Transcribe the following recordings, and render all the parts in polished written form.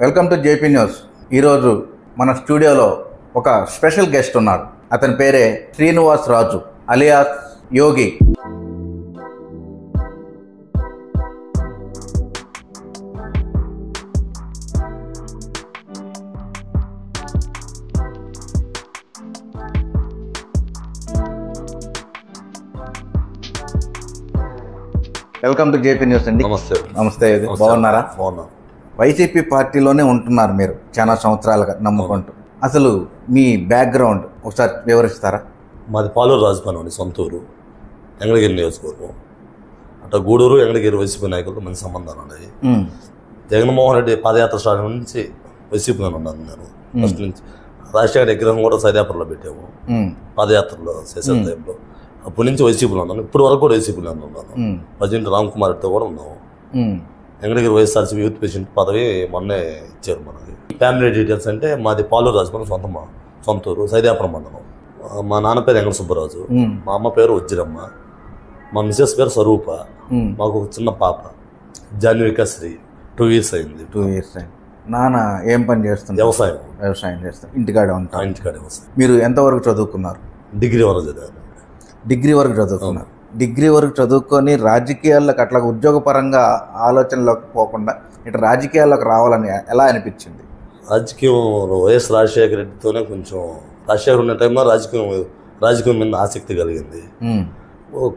Welcome to JP news. ఈరోజు మన స్టూడియోలో ఒక స్పెషల్ గెస్ట్ ఉన్నారు. అతని పేరే Srinivas Raju alias Yogi. Welcome to JP news అండి. నమస్తే. నమస్తే. బాగున్నారా? బాగున్నా. వైసీపీ పార్టీలోనే ఉంటున్నారు మీరు చాలా సంవత్సరాలుగా నమ్ముకుంటూ. అసలు మీ బ్యాక్గ్రౌండ్ ఒకసారి వివరిస్తారా? మాది పాలూరు రాజపాలెం అండి, సొంతూరు, ఎంగళగిరి నియోజకవర్గం. అట్లా గూడూరు ఎంగళగిరి వైసీపీ నాయకులతో మంచి సంబంధాలు ఉన్నాయి. జగన్మోహన్ రెడ్డి పాదయాత్ర స్టార్ట్ నుంచి వైసీపీలోనే ఉన్నాను నేను. ఫస్ట్ నుంచి రాజశేఖర విగ్రహం కూడా సైదాపురంలో పెట్టాము పాదయాత్రలో చేసే టైంలో. అప్పటి నుంచి వైసీపీలో ఉన్నాను, ఇప్పటి వరకు కూడా వైసీపీలోనే ఉన్నాను. ప్రజెంట్ రామ్ కుమార్ రెడ్డితో కూడా ఉన్నాము. ఎంగళగిరి వైఎస్ఆర్సీపీ యూత్ ప్రెసిడెంట్ పదవి మొన్నే ఇచ్చారు మనకి. ఫ్యామిలీ డీటెయిల్స్ అంటే మాది పాలూరు రాజపాలెం, సొంతూరు, సైదాపురం మండలం. మా నాన్న పేరు వెంకట సుబ్బరాజు, మా అమ్మ పేరు వజ్రమ్మ, మా మిసెస్ పేరు స్వరూప. మాకు ఒక చిన్న పాప జాన్వికాశ్రీ, 2 years అయింది. 2 years అయింది. నాన్న ఏం పని చేస్తున్నారు? వ్యవసాయం చేస్తారు. ఇంటికాడే ఉంటారు. ఇంటికాడే వ్యవసాయం. మీరు ఎంతవరకు చదువుకున్నారు? డిగ్రీ వరకు చదివాను. డిగ్రీ వరకు చదువుకున్నారు. డిగ్రీ వరకు చదువుకొని రాజకీయాల్లోకి అట్లా ఉద్యోగపరంగా ఆలోచనలోకి పోకుండా ఇటు రాజకీయాల్లోకి రావాలని ఎలా అనిపించింది? రాజకీయంలో వైఎస్ రాజశేఖర రెడ్డితోనే కొంచెం, రాజశేఖర్ ఉన్న టైంలో రాజకీయం మీద ఆసక్తి కలిగింది.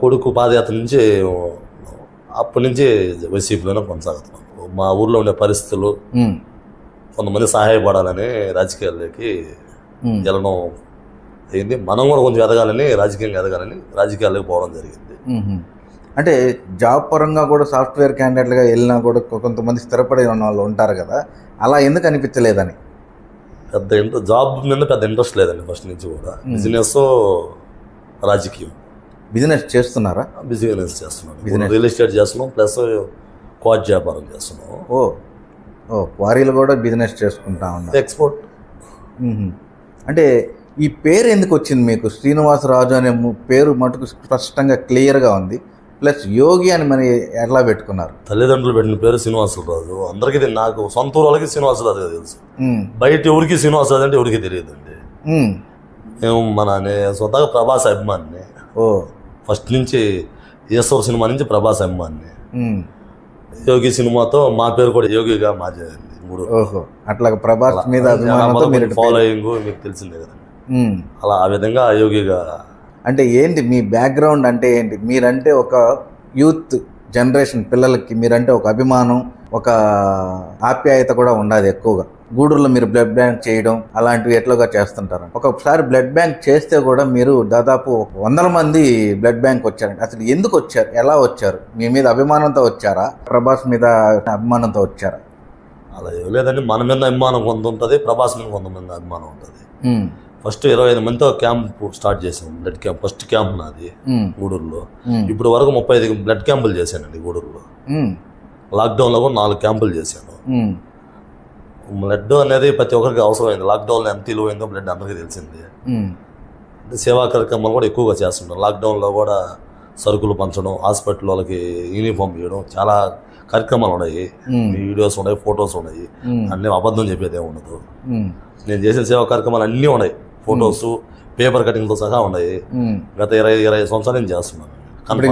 కొడుకు పాదయాత్ర నుంచి అప్పటి నుంచి వైసీపీలోనే కొనసాగుతున్నాం. మా ఊర్లో ఉండే పరిస్థితులు, కొంతమంది సహాయపడాలని రాజకీయాల్లోకి వెళ్ళడం అయింది. మనం కూడా కొంచెం ఎదగాలని, రాజకీయంగా ఎదగాలని రాజకీయాల్లోకి పోవడం జరిగింది. అంటే జాబ్ పరంగా కూడా సాఫ్ట్వేర్ క్యాండిడేట్లుగా వెళ్ళినా కూడా కొంతమంది స్థిరపడి ఉన్న వాళ్ళు ఉంటారు కదా, అలా ఎందుకు అనిపించలేదని? జాబ్ మీద పెద్ద ఇంట్రెస్ట్ లేదండి ఫస్ట్ నుంచి కూడా. బిజినెస్, రాజకీయం. బిజినెస్ చేస్తున్నారా? బిజినెస్ చేస్తున్నాను, రియల్ ఎస్టేట్ చేస్తున్నాం, ప్లస్ క్వాచ్ వ్యాపారం చేస్తున్నాం. క్వారీలు కూడా బిజినెస్ చేసుకుంటా ఉన్నారు. ఎక్స్పోర్ట్. అంటే ఈ పేరు ఎందుకు వచ్చింది మీకు? శ్రీనివాసరాజు అనే పేరు మటుకు స్పష్టంగా క్లియర్గా ఉంది. ప్లస్ యోగి అని మరి ఎలా పెట్టుకున్నారు? తల్లిదండ్రులు పెట్టిన పేరు శ్రీనివాసరాజు. అందరికీ నాకు సొంతూరు వాళ్ళకి శ్రీనివాసరాజు తెలుసు, బయట ఎవరికి శ్రీనివాసరాజు అంటే ఎవరికి తెలియదండి. మేము స్వతహాగా ప్రభాస్ అభిమాని. ఫస్ట్ నుంచి ఈశ్వర్ సినిమా నుంచి ప్రభాస్ అభిమాని. యోగి సినిమాతో మా పేరు కూడా యోగిగా మార్చేది. అట్లా ప్రభాస్ మీద ఫాలోయింగ్ మీకు తెలిసిందే కదా. అలా ఆ విధంగా యోగిగా. అంటే ఏంటి మీ బ్యాక్గ్రౌండ్? అంటే ఏంటి? మీరంటే ఒక యూత్ జనరేషన్ పిల్లలకి మీరంటే ఒక అభిమానం, ఒక ఆప్యాయత కూడా ఉండదు ఎక్కువగా. గూడూరులో మీరు బ్లడ్ బ్యాంక్ చేయడం అలాంటివి ఎట్లాగా చేస్తుంటారు. ఒకసారి బ్లడ్ బ్యాంక్ చేస్తే కూడా మీరు దాదాపు 100 మంది బ్లడ్ బ్యాంక్ వచ్చారండి. అసలు ఎందుకు వచ్చారు? ఎలా వచ్చారు? మీ మీద అభిమానంతో వచ్చారా? ప్రభాస్ మీద అభిమానంతో వచ్చారా? అలా ఏం లేదండి, మన మీద అభిమానం కొంత ఉంటుంది, ప్రభాస్ మీద కొంతమంది అభిమానం ఉంటుంది. ఫస్ట్ 25 మందితో క్యాంప్ స్టార్ట్ చేసాం, బ్లడ్ క్యాంప్. ఫస్ట్ క్యాంప్ నాది గూడూరులో. ఇప్పుడు వరకు 35 బ్లడ్ క్యాంపులు చేశానండి గూడూరులో. లాక్డౌన్లో కూడా 4 క్యాంపులు చేశాను. బ్లడ్ అనేది ప్రతి ఒక్కరికి అవసరమైంది. లాక్డౌన్లో ఎంత విలువైందో బ్లడ్ అందరికీ తెలిసింది. సేవా కార్యక్రమాలు కూడా ఎక్కువగా చేస్తుంటాం. లాక్డౌన్లో కూడా సరుకులు పంచడం, హాస్పిటల్ వాళ్ళకి యూనిఫామ్ ఇవ్వడం, చాలా కార్యక్రమాలు ఉన్నాయి. వీడియోస్ ఉన్నాయి, ఫొటోస్ ఉన్నాయి. అన్నీ అబద్ధం చెప్పేదే ఉండదు. నేను చేసిన సేవా కార్యక్రమాలు అన్నీ ఉన్నాయి, ఫొటోస్, పేపర్ కటింగ్తో సహా ఉన్నాయి. గత 20 సంవత్సరాలు నేను చేస్తున్నాను.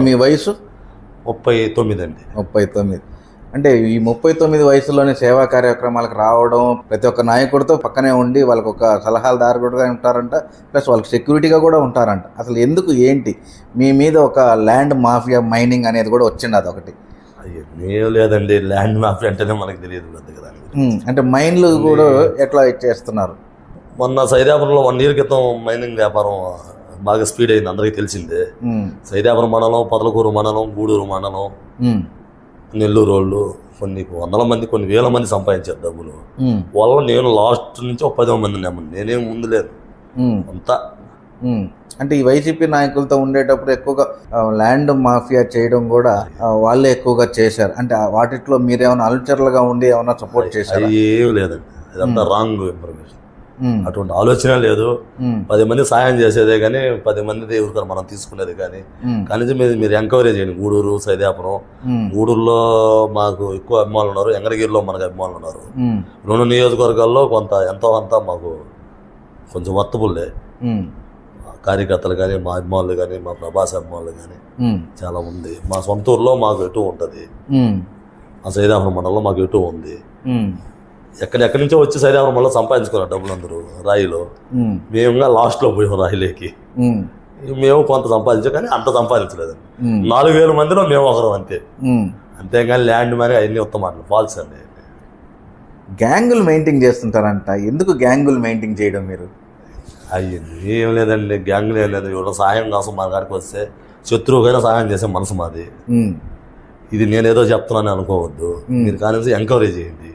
మీ వయసు 39 అండి. 39. అంటే ఈ 39 వయసులోనే సేవా కార్యక్రమాలకు రావడం, ప్రతి ఒక్క నాయకుడితో పక్కనే ఉండి వాళ్ళకి ఒక సలహాదారు కూడా ఉంటారంట, ప్లస్ వాళ్ళకి సెక్యూరిటీగా కూడా ఉంటారంట. అసలు ఎందుకు, ఏంటి మీ మీద ఒక ల్యాండ్ మాఫియా, మైనింగ్ అనేది కూడా వచ్చింది? అదొకటి. ఏం లేదండి, ల్యాండ్ మాఫియా అంటేనే మనకు తెలియదు కదా. అంటే మైన్లు కూడా ఎట్లా చేస్తున్నారు? మొన్న సైదాపురంలో 1 year క్రితం మైనింగ్ వ్యాపారం బాగా స్పీడ్ అయింది, అందరికీ తెలిసిందే. సైదాపురం మండలం, పొదలకూరు మండలం, గూడూరు మండలం, నెల్లూరు వాళ్ళు కొన్ని 100 మంది, కొన్ని 1000 మంది సంపాదించారు డబ్బులు. వాళ్ళ నేను లాస్ట్ నుంచి 10 మంది నమ్మను, నేనేం ముందు లేదు అంతా. అంటే ఈ వైసీపీ నాయకులతో ఉండేటప్పుడు ఎక్కువగా ల్యాండ్ మాఫియా చేయడం కూడా వాళ్ళే ఎక్కువగా చేశారు. అంటే వాటిలో మీరేమైనా అల్చర్లుగా ఉండి ఏమైనా సపోర్ట్ చేశారు? ఏం లేదండి, ఇదంతా రాంగ్ ఇన్ఫర్మేషన్. అటువంటి ఆలోచన లేదు. 10 మంది సాయం చేసేదే కానీ 10 మంది ఎవరికైనా మనం తీసుకునేది కానీ కనీసం మీరు ఎంక్వైరీ చేయండి. గూడూరు, సైదాపురం, గూడూరులో మాకు ఎక్కువ అభిమానులు ఉన్నారు, వెంకటగిరిలో మనకు అభిమానులు ఉన్నారు. 2 నియోజకవర్గాల్లో ఎంతో అంతా మాకు కొంచెం వర్తబుల్లే. కార్యకర్తలు కానీ, మా అభిమానులు కానీ, మా ప్రభాస్ అభిమానులు కానీ చాలా ఉంది. మా సొంత ఊర్లో మాకు ఎటు ఉంటుంది, ఆ సైదాపురం మండలంలో మాకు ఎటు ఉంది. ఎక్కడెక్కడి నుంచో వచ్చి సైదాపురం మండలం సంపాదించుకున్నారు డబ్బులు అందరూ రాయిలో. మేము లాస్ట్లో పోయాం రాయిలోకి. మేము కొంత సంపాదించాం కానీ అంత సంపాదించలేదండి. 4,000 మందిలో మేము ఒకరు అంతే. అంతేగాని ల్యాండ్ మరి అవన్నీ ఉత్తమాటలు ఫాల్స్ అండి. గ్యాంగులు మెయింటైన్ చేస్తుంటారంట, ఎందుకు గ్యాంగులు మెయింటైన్ చేయడం మీరు? అయ్యింది ఏం లేదండి, గ్యాంగులు ఏం లేదు. ఎవరో సహాయం కోసం మన కాడికి వస్తే శత్రువుకైనా సహాయం చేసే మనసు మాది. ఇది నేనేదో చెప్తున్నాను అనుకోవద్దు, మీరు కానీ ఎంకరేజ్ చేయండి.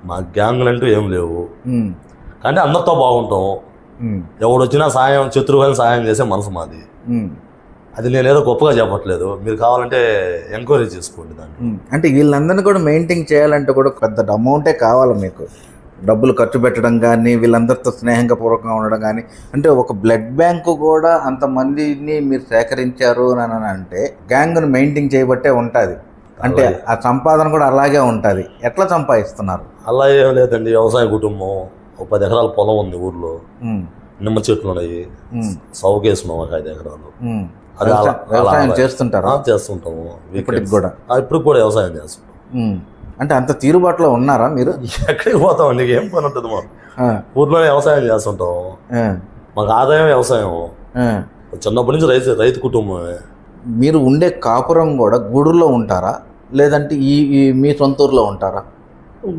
మా గ్యాంగులు అంటూ ఏం లేవు, కానీ అందరితో బాగుంటాం. ఎవడు వచ్చినా సాయం, శత్రువుకైనా సహాయం చేసే మనసు మాది. అది నేనేదో గొప్పగా చెప్పట్లేదు, మీరు కావాలంటే ఎంకరేజ్ చేసుకోండి దాంట్లో. అంటే వీళ్ళందరినీ కూడా మెయింటైన్ చేయాలంటే కూడా పెద్ద అమౌంటే కావాలి మీకు, డబ్బులు ఖర్చు పెట్టడం కానీ, వీళ్ళందరితో స్నేహంగా పూర్వకంగా ఉండడం కానీ. అంటే ఒక బ్లడ్ బ్యాంకు కూడా అంతమందిని మీరు సేకరించారు అని అంటే గ్యాంగ్ను మెయింటైన్ చేయబట్టే ఉంటుంది. అంటే ఆ సంపాదన కూడా అలాగే ఉంటుంది. ఎట్లా సంపాదిస్తున్నారు? అలా ఏం లేదండి, వ్యవసాయ కుటుంబం. 10 ఎకరాల పొలం ఉంది ఊర్లో, నిమ్మ చెట్లు ఉన్నాయి, సౌకేసుకున్నాం 5 ఎకరాలు. వ్యవసాయం చేస్తుంటారా? చేస్తుంటాము ఇప్పటికి కూడా. ఇప్పుడు కూడా వ్యవసాయం చేస్తుంటాం. అంటే అంత తీరుబాటులో ఉన్నారా మీరు? ఎక్కడికి పోతామండి, ఏం పని ఉంటుంది మాకు. ఊర్లోనే వ్యవసాయం చేస్తుంటాం, మాకు ఆదాయం వ్యవసాయం. చిన్నప్పటి నుంచి రైతు కుటుంబమే. మీరు ఉండే కాపురం కూడా గూడూరులో ఉంటారా, లేదంటే ఈ మీ సొంత ఊర్లో ఉంటారా?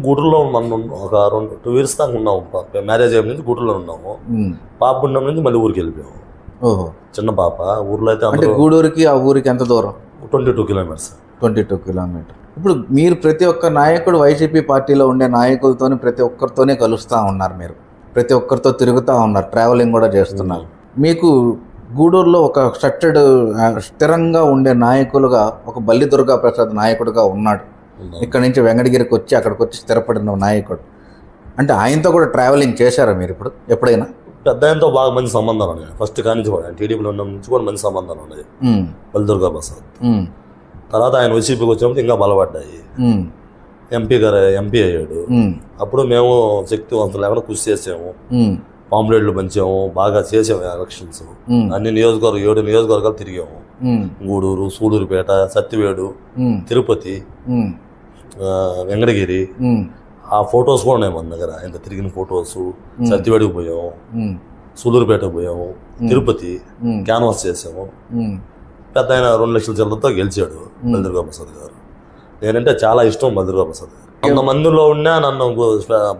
గూడూరులో మనం ఒక 2 years దాకా ఉన్నాము. మ్యారేజ్ అయిన నుంచి గూడూరులో ఉన్నాము. పాప ఉండడం నుంచి మళ్ళీ ఊరికి వెళ్ళిపోయాము. ఓహో, చిన్న పాప. ఊర్లో అయితే అంటే గూడూరుకి ఆ ఊరికి ఎంత దూరం? 22 kilometers. 22 kilometers. ఇప్పుడు మీరు ప్రతి ఒక్క నాయకుడు, వైసీపీ పార్టీలో ఉండే నాయకులతోని ప్రతి ఒక్కరితోనే కలుస్తూ ఉన్నారు, మీరు ప్రతి ఒక్కరితో తిరుగుతూ ఉన్నారు, ట్రావెలింగ్ కూడా చేస్తున్నారు. మీకు గూడూరులో ఒక స్ట్రక్చర్డ్ స్థిరంగా ఉండే నాయకులుగా ఒక బల్లి దుర్గా ప్రసాద్ నాయకుడుగా ఉన్నాడు. ఇక్కడ నుంచి వెంకటగిరికి వచ్చి అక్కడికి వచ్చి స్థిరపడిన నాయకుడు. అంటే ఆయనతో కూడా ట్రావెలింగ్ చేశారా మీరు ఇప్పుడు ఎప్పుడైనా? పెద్ద ఆయనతో బాగా మంచి సంబంధాలు ఉన్నాయి. ఫస్ట్ కానీ కూడా టీడీపీలో ఉన్న నుంచి కూడా మంచి సంబంధాలు ఉన్నాయి బల్లి దుర్గా ప్రసాద్. తర్వాత ఆయన వైసీపీకి వచ్చినప్పుడు ఇంకా బలపడ్డాయి. ఎంపీ అయ్యాడు. అప్పుడు మేము శక్తివంతులు లేకుండా కృషి చేసాము, పాంప్లెట్లు పంచాము, బాగా చేసాము ఎలక్షన్స్. అన్ని 7 నియోజకవర్గాలు తిరిగాము. గూడూరు, సూళూరుపేట, సత్తివేడు, తిరుపతి, వెంకటగిరి. ఆ ఫొటోస్ కూడా ఉన్నాయి మన దగ్గర, ఇంత తిరిగిన ఫొటోస్. సత్తివేడికి పోయాము, సూళూరుపేటకు పోయాము, తిరుపతి క్యాన్వాస్ చేసాము. పెద్ద ఆయన 2 లక్షల చిల్లరతో గెలిచాడు బల్లి దుర్గా ప్రసాద్ గారు. నేనంటే చాలా ఇష్టం బల్లి దుర్గా ప్రసాద్ గారు. 100 మందిలో ఉన్నా నన్ను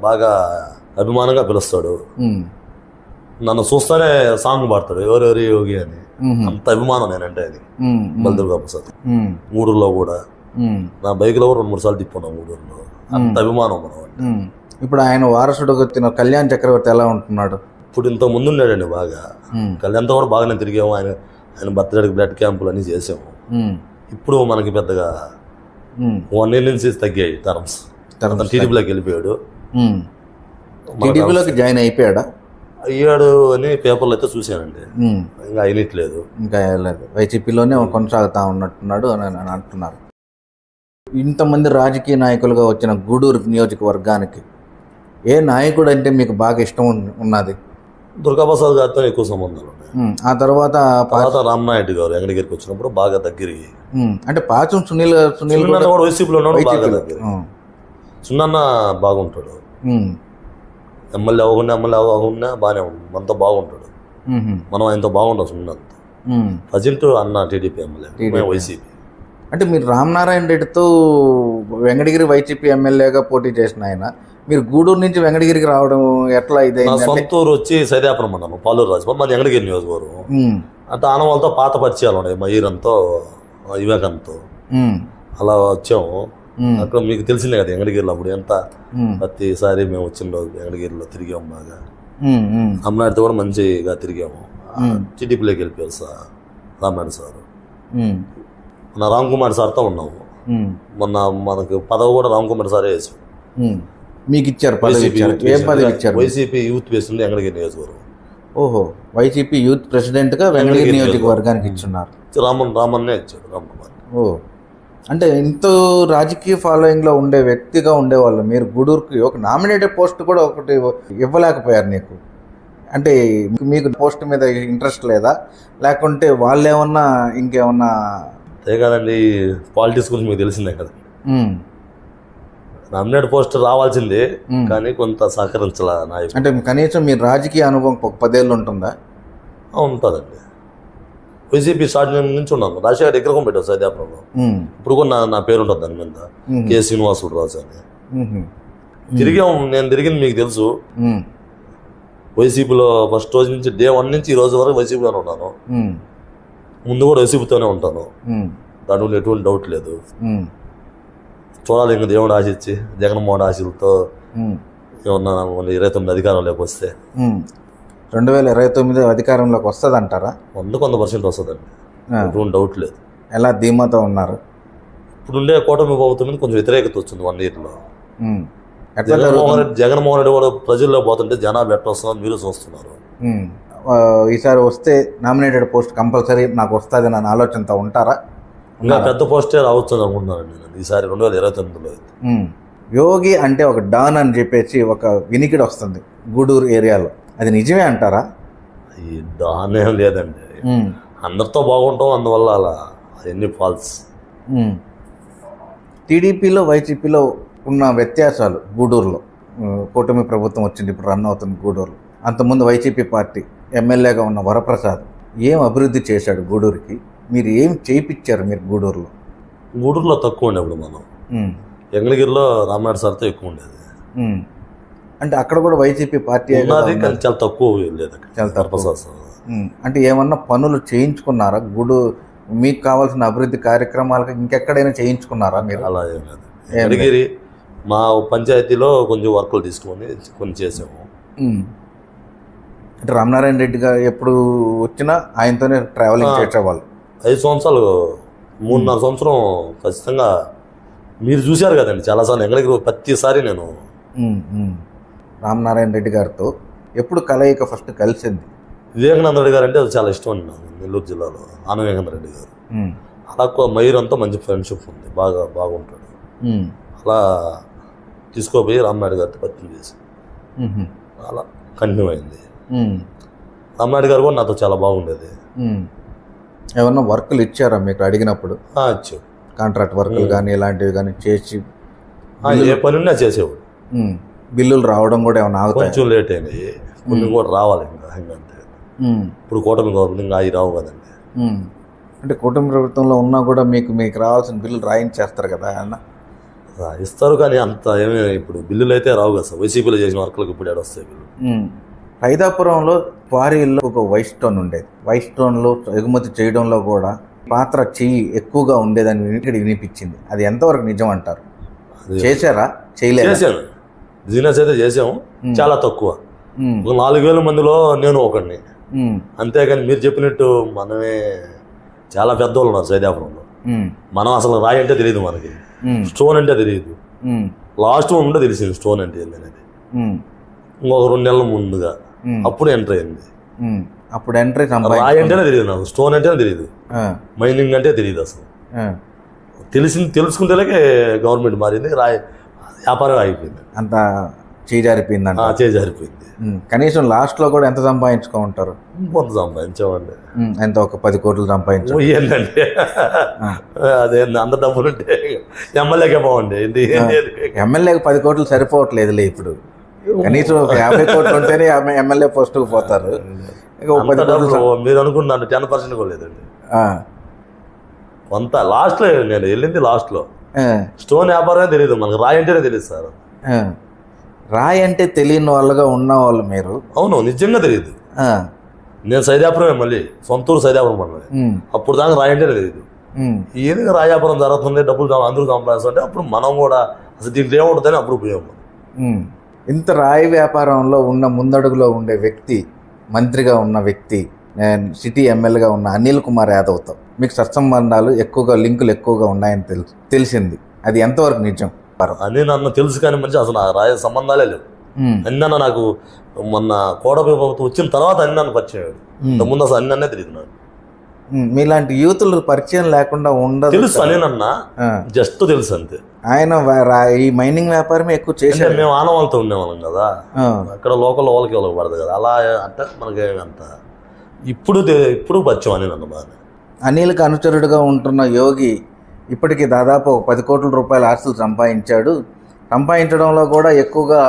బాగా అభిమానంగా పిలుస్తాడు. నన్ను చూస్తేనే సాంగ్ పాడతాడు, ఎవరెవరి యోగి అని. అంత అభిమానం నేనంటే అది బల్లి దుర్గా ప్రసాద్. గూడూరులో కూడా నా బైక్లో 2-3 సార్లు తిప్పున్నాం గూడూరులో. అంత అభిమానం మనం. ఇప్పుడు ఆయన వారసుడు వచ్చిన కళ్యాణ్ చక్రవర్తి ఎలా ఉంటున్నాడు? ఇప్పుడు ఇంత ముందు ఉన్నాడండి బాగా. కళ్యాణ్తో కూడా బాగానే తిరిగాము. ఆయన బర్త్డేకి బ్లడ్ క్యాంపులు అన్నీ చేసాము. ఇప్పుడు మనకి పెద్దగా 1 year నుంచి తగ్గాయి టర్మ్స్. టీడీపీలోకి వెళ్ళిపోయాడు. టీడీపీలోకి జాయిన్ అయిపోయాడా? అయ్యాడు అని పేపర్లో అయితే చూశానండి. ఇంకా అయినట్లేదు, ఇంకా లేదు. వైసీపీలోనే కొనసాగుతా ఉన్నట్టున్నాడు అని అంటున్నారు. ఇంతమంది రాజకీయ నాయకులుగా వచ్చిన గూడూరు నియోజకవర్గానికి ఏ నాయకుడు అంటే మీకు బాగా ఇష్టం ఉన్నది? దుర్గాప్రసాద్ గారితో ఎక్కువ సంబంధాలు ఉన్నాయి. ఆ తర్వాత రామనాయుడు గారు వెంకటగిరికి వచ్చినప్పుడు బాగా దగ్గరికి. అంటే పాచం సునీల్ కూడా వైసీపీలో ఉన్నాడు, బాగా దగ్గర. సున్నన్న బాగుంటాడు. ఎమ్మెల్యే అవ్వకుండా బాగానే ఉంటాడు, మనతో బాగుంటాడు. మనం ఆయనతో బాగుంటాం. సున్నంత ప్రజెంట్ అన్న టీడీపీ ఎమ్మెల్యే, వైసీపీ. అంటే మీరు రామనారాయణ రెడ్డితో వెంకటగిరి వైసీపీ ఎమ్మెల్యేగా పోటీ చేసిన ఆయన, మీరు గూడూరు నుంచి వెంకటగిరికి రావడం ఎట్లా? ఇదే సొంత ఊరు వచ్చి సైదాపురం మండలం, పాలూరు రాజుపాలెం, మాది వెంకటగిరి నియోజకవర్గం. అంటే ఆనవాళ్ళతో పాత పరిచయాలు ఉన్నాయి, మా ఈరంతో, వివేకంతో. అలా వచ్చాము. అక్కడ మీకు తెలిసిందే కదా వెంకటగిరిలో అప్పుడు ఎంత ప్రతిసారి మేము వచ్చిన రోజు వెంకటగిరిలో తిరిగాము బాగా. అమ్మనాయుడితో కూడా మంచిగా తిరిగాము. టీడీపీలోకి వెళ్ళిపోయారు సార్ రామనాయుడు సార్. మన రామ్ కుమార్ సార్తో ఉన్నాము. మొన్న మనకు పదవి కూడా రామ్ కుమార్ సారే వేసాం. మీకు ఇచ్చారు పదవి ఇచ్చారు. ఏం పదవి ఇచ్చారు? వైసీపీ యూత్ ప్రెసిడెంట్ వెంకటగిరి నియోజకవర్గం. ఓహో, వైసీపీ యూత్ ప్రెసిడెంట్గా వెంకటగిరి నియోజకవర్గానికి ఇచ్చున్నారు. రామన్నే ఇచ్చాడు. రామకుమార్. ఓ, అంటే ఇంత రాజకీయ ఫాలోయింగ్లో ఉండే వ్యక్తిగా ఉండేవాళ్ళు మీరు గూడూరుకి ఒక నామినేటెడ్ పోస్ట్ కూడా ఒకటి ఇవ్వలేకపోయారు నీకు. అంటే మీకు పోస్ట్ మీద ఇంట్రెస్ట్ లేదా, లేకుంటే వాళ్ళు ఏమన్నా ఇంకేమన్నా? అదే కదండి, పాలిటిక్స్ గురించి మీకు తెలిసిందే కదా. నామినేట్ పోస్ట్ రావాల్సిందే, కానీ కొంత సహకరించాల నాయకుడు. అంటే కనీసం మీరు రాజకీయ అనుభవం ఒక 10 ఏళ్ళు ఉంటుందా? ఉంటుందండి. వైసీపీ స్టార్ట్ నుంచి ఉన్నాను. రాజశేఖర్ విగ్రహం పెట్టారు సైదాపురంలో. ఇప్పుడు కూడా నా పేరు ఉంటుంది దాని మీద, కె శ్రీనివాసుడు రాజు అని. నేను తిరిగింది మీకు తెలుసు. వైసీపీలో ఫస్ట్ రోజు నుంచి డే 1 నుంచి ఈ రోజు వరకు వైసీపీలోనే ఉన్నాను. ముందు కూడా వైసీపీతోనే ఉంటాను, దాంట్లో ఎటువంటి డౌట్ లేదు. చూడాలి ఇంకా దేవుడు ఆశించి జగన్మోహన్ ఆశలతో ఏమన్నా 29 అధికారంలోకి వస్తే 2029 అధికారంలోకి వస్తుంది అంటారా? 100% వస్తుందండి, ఎటువంటి డౌట్ లేదు. ఎలా ధీమాతో ఉన్నారు? ఇప్పుడుండే కూటమి ప్రభుత్వం మీద కొంచెం వ్యతిరేకత వచ్చింది 1 ఇయర్లో. జగన్మోహన్ రెడ్డి కూడా ప్రజల్లో పోతుంటే జనాభా ఎట్లా వస్తుందో మీరు చూస్తున్నారు. ఈసారి వస్తే నామినేటెడ్ పోస్ట్ కంపల్సరీ నాకు వస్తుంది అని ఆలోచనతో ఉంటారా? ఇంకా పెద్ద పోస్టే రావచ్చు అనుకుంటున్నానండి నేను ఈసారి 2029లో. యోగి అంటే ఒక డాన్ అని చెప్పేసి ఒక వినికిడి వస్తుంది గూడూరు ఏరియాలో, అది నిజమే అంటారా? ఈ డాన్ ఏం లేదండి, అందరితో బాగుంటాం, అందువల్ల అలా అవన్నీ ఫాల్స్. టీడీపీలో వైసీపీలో ఉన్న వ్యత్యాసాలు గూడూరులో, కూటమి ప్రభుత్వం వచ్చింది, ఇప్పుడు రన్ అవుతుంది గూడూరులో. అంతకుముందు వైసీపీ పార్టీ ఎమ్మెల్యేగా ఉన్న వరప్రసాద్ ఏం అభివృద్ధి చేశాడు గూడూరుకి? మీరు ఏం చేయించారు మీరు గూడూరులో? గూడూరులో తక్కువ ఉండే అప్పుడు మనం, వెంకటగిరిలో రామనాయుడు సార్తో ఎక్కువ ఉండేది. అంటే అక్కడ కూడా వైసీపీ పార్టీ ఉన్నది కానీ చాలా తక్కువ లేదు, చాలా తక్కువ. అంటే ఏమన్నా పనులు చేయించుకున్నారా మీకు కావాల్సిన అభివృద్ధి కార్యక్రమాలకు ఇంకెక్కడైనా చేయించుకున్నారా మీరు? అలా ఏం లేదు. వెంకటగిరి మా పంచాయతీలో కొంచెం వర్కులు తీసుకొని కొన్ని చేసాము. అంటే రామనారాయణ రెడ్డి గారు ఎప్పుడు వచ్చినా ఆయనతోనే ట్రావెలింగ్ చేసేవాళ్ళు. 5 సంవత్సరాలు 3.5 సంవత్సరం ఖచ్చితంగా మీరు చూశారు కదండి చాలాసార్లు. వెంకటగిరి ప్రతిసారి నేను రామనారాయణ రెడ్డి గారితో ఎప్పుడు కలయిక ఫస్ట్ కలిసింది? వివేకానంద రెడ్డి గారు అంటే అది చాలా ఇష్టం అండి నాకు, నెల్లూరు జిల్లాలో ఆన వివేకానంద రెడ్డి గారు. అలా మయూర్ అంతా మంచి ఫ్రెండ్షిప్ ఉంది, బాగుంటాడు. అలా తీసుకోపోయి రామనాయుడు గారితో పరిచయం చేసి అలా కంటిన్యూ అయింది. రామనాయుడు గారు కూడా నాతో చాలా బాగుండేది. ఏమన్నా వర్కులు ఇచ్చారా మీకు అడిగినప్పుడు? ఇచ్చారు, కాంట్రాక్ట్ వర్కులు కానీ ఇలాంటివి కానీ చేసి ఏ పని ఉన్నా చేసేవాడు. బిల్లులు రావడం కూడా ఏమైనా ఆగుతాయి? కొంచెం లేట్ అయినాయి, కొన్ని కూడా రావాలి ఇంకా అంతే. ఇప్పుడు కూటమి గవర్నమెంట్ ఇంకా అవి రావు కదండి. అంటే కూటమి ప్రభుత్వంలో ఉన్నా కూడా మీకు రావాల్సిన బిల్లులు రాయించేస్తారు కదా అన్న? ఇస్తారు కానీ అంత ఏమీ ఇప్పుడు బిల్లులు అయితే రావు కదా సార్. వైసీపీలో చేసిన వర్కులకు ఇప్పుడు వస్తాయి బిల్లు. హైదాపురంలో క్వారీల్లో ఒక వైట్ స్టోన్ ఉండేది. వైట్ స్టోన్లో ఎగుమతి చేయడంలో కూడా పాత్ర చెయ్యి ఎక్కువగా ఉండేదని వినిపించింది. అది ఎంతవరకు నిజం అంటారు? చేశారా? చేయలేదు. చేశాను, బిజినెస్ అయితే చేసాము, చాలా తక్కువ. 4,000 మందిలో నేను ఒకడిని. అంతేగాని మీరు చెప్పినట్టు మనమే చాలా పెద్దవాళ్ళు ఉన్నారు సైదాపురంలో. మనం అసలు రాయి అంటే తెలియదు మనకి, స్టోన్ అంటే తెలియదు. లాస్ట్ ఉంటే తెలిసింది స్టోన్ అంటే ఏంది అనేది. ఇంకొక 2 నెలల ముందుగా అప్పుడు ఎంటర్ అయింది. అప్పుడు ఎంట్రీ రాయి అంటేనే తెలియదు నాకు, స్టోన్ అంటేనే తెలియదు, మైనింగ్ అంటే తెలియదు అసలు. తెలుసుకుంటేలకే గవర్నమెంట్ మారింది, రాయి వ్యాపారం అయిపోయింది, అంత చేజారిపోయింది. చేజారిపోయింది. కనీసం లాస్ట్లో కూడా ఎంత సంపాదించుకో ఉంటారు? కొంత సంపాదించామండి. ఎంత ఒక 10 కోట్లు సంపాదించాం ఏంటంటే అదే అంత డబ్బులు ఉంటే ఎమ్మెల్యేకే బాగుండే. ఎమ్మెల్యేకి 10 కోట్లు సరిపోవట్లేదులే ఇప్పుడు. కనీసం ఒక 50 కోట్లు ఉంటేనే ఎమ్మెల్యే పోస్టుకు పోతారు. మీరు అనుకున్నాను 10% కూడా లేదండి. కొంత లాస్ట్లో నేను వెళ్ళింది లాస్ట్లో. స్టోన్ వ్యాపారమే తెలియదు మనకు, రాయి అంటేనే తెలియదు సార్. రాయి అంటే తెలియని వాళ్ళగా ఉన్నవాళ్ళు మీరు? అవును, నిజంగా తెలియదు. నేను సైదాపురమే, మళ్ళీ సొంతూరు సైదాపురం పడలేదు. అప్పుడు దాకా రాయి అంటేనే తెలియదు. ఏదైనా రాయి వ్యాపారం జరుగుతుంది, డబ్బులు అందరూ సంపాదిస్తుంటే అప్పుడు మనం కూడా అసలు దీంట్లో ఏముంటుందని అప్పుడు పోయాము. ఇంత రాయి వ్యాపారంలో ఉన్న ముందడుగులో ఉండే వ్యక్తి, మంత్రిగా ఉన్న వ్యక్తి, సిటీ ఎమ్మెల్యేగా ఉన్న అనిల్ కుమార్ యాదవ్తో మీకు సత్సంబంధాలు ఎక్కువగా, లింకులు ఎక్కువగా ఉన్నాయని తెలిసింది. అది ఎంతవరకు నిజం? వ్యాపారం. అని నన్ను తెలుసు కానీ మంచి అసలు నా రాయ సంబంధాలే లేవు. అన్న నాకు మొన్న కోడపై ప్రభుత్వం వచ్చిన తర్వాత అన్ని నన్ను పరిచయం. ఇంతకుముందు అసలు అన్నీ తిరుగుతున్నాడు. మీలాంటి యూతులు పరిచయం లేకుండా ఉండదు. తెలుసు అనేనన్నా, జస్ట్ తెలుసు అంతే. ఆయన ఈ మైనింగ్ వ్యాపారమే ఎక్కువ చేశారు. మేము ఆనవాళ్ళతో ఉండేవాళ్ళం కదా, అక్కడ లోకల్ వాళ్ళకి పడదు కదా, అలా అంటే మనకి అంత ఇప్పుడు పరిచయం అని నన్ను బాగా. అనిల్కి అనుచరుడుగా ఉంటున్న యోగి ఇప్పటికీ దాదాపు 10 కోట్ల రూపాయల ఆస్తులు సంపాదించడంలో కూడా ఎక్కువగా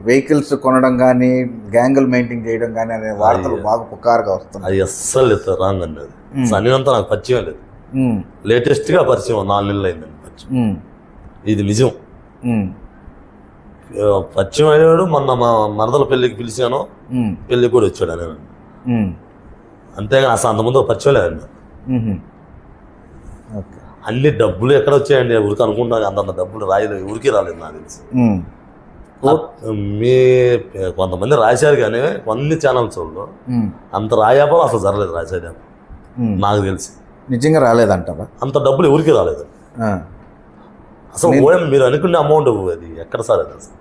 వెహికల్స్ కొనడం కానీ, గ్యాంగులు మెయింటైన్ చేయడం కానీ అనే వార్తలు బాగా పుకారుగా వస్తున్నాయి. అది అస్సలు రాంగ్ అన్నది. అన్నింతా నాకు పరిచయం లేదు. లేటెస్ట్ గా పరిచయం 4 నెలలు అయిందండి పరిచయం. ఇది నిజం. పరిచయం అయినాడు. మొన్న మా మరదల పెళ్లికి పిలిచాను, పెళ్లికి కూడా వచ్చాడు అని. అంతేగా అసలు అంతకుముందు పరిచయం లేదండి. అన్ని డబ్బులు ఎక్కడ వచ్చాయండి ఊరికి అనుకుంటున్నా. అంత డబ్బులు ఊరికి రాలేదు నాకు తెలిసి. మీ కొంతమంది రాశారు కానీ కొన్ని ఛానల్స్ వాళ్ళు అంత రాయాపో అసలు జరగలేదు. రాసేది నాకు తెలిసి నిజంగా రాలేదంటారా? అంత డబ్బులు ఎవరికి రాలేదు అసలు. మీరు అనుకునే అమౌంట్ అది ఎక్కడ సార్? అది అసలు